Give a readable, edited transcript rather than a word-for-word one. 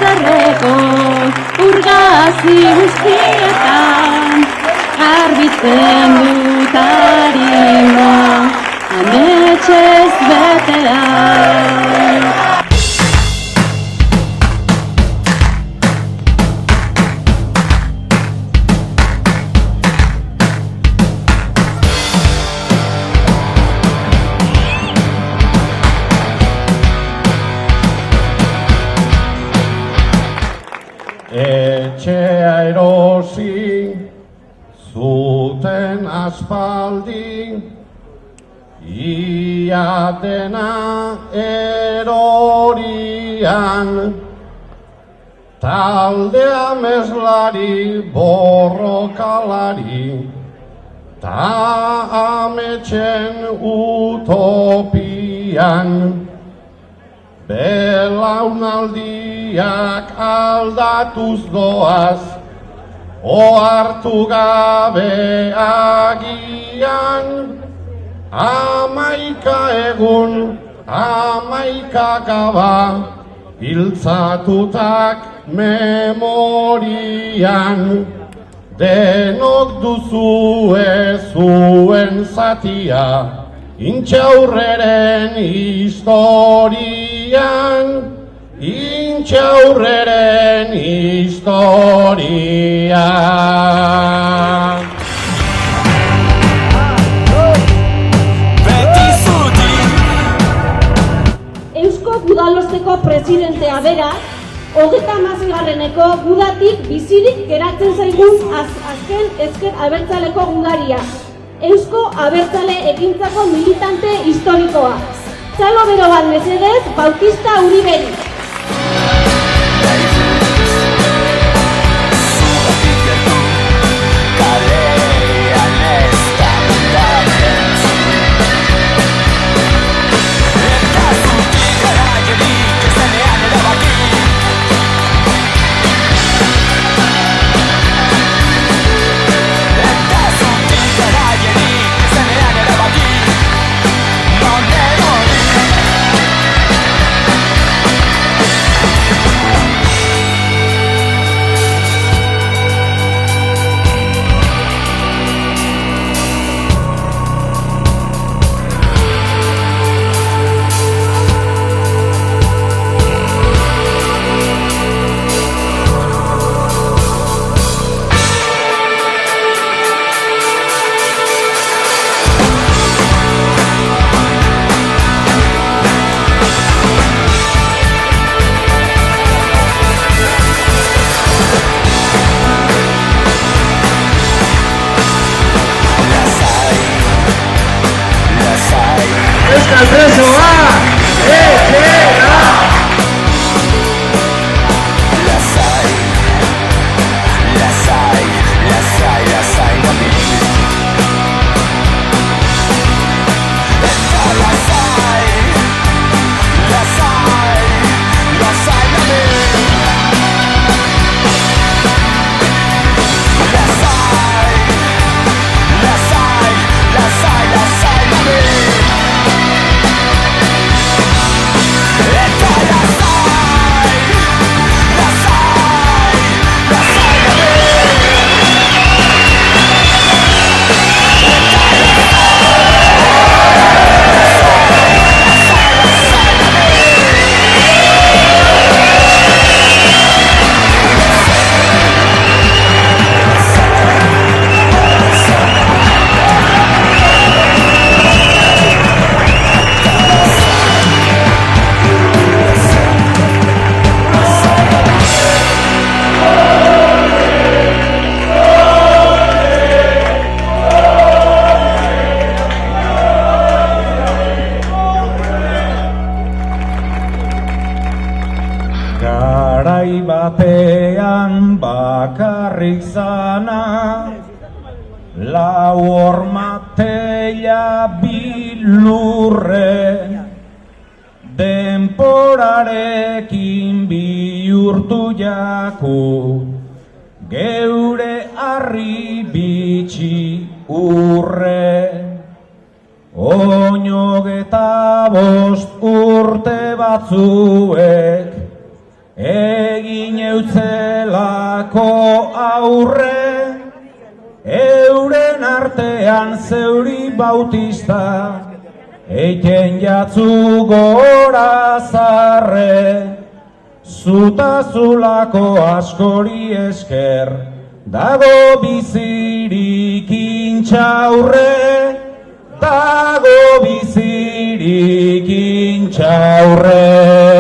bazterreko urgazi guztietan garbitzen dut harima ametxez betean. Etxea erosi zuten aspaldi, ia dena erorian, talde ameslari borrokalari, ta ametxen utopian. Belaunaldiak aldatuz doaz, ohartu gabe agian, 11 egun, 11 gaba, hiltzatutak memorian, denok duzue zuen zatia, Intxaurreren historian, Intxaurreren historian. Eusko Gudalosteko presidentea bera, 36. gudatik bizirik geratzen zaigun azken ezker abertzaleko gudaria. Eusko Abertzale ekintzako militante historikoa. Txalo bero bat mesedez, Bautista Uriberi. Garai batean bakarrik zana, lau hormateia bilurre, denporarekin bihurtu jaku, geure harri bitxi urre. Oinogeta 5 urte batzuek egin eutzelako aurre, euren artean Zeuri Bautista, eiten jatzu gora zarre, zutazulako askori esker, dago bizirik intxaurre, dago bizirik intxaurre.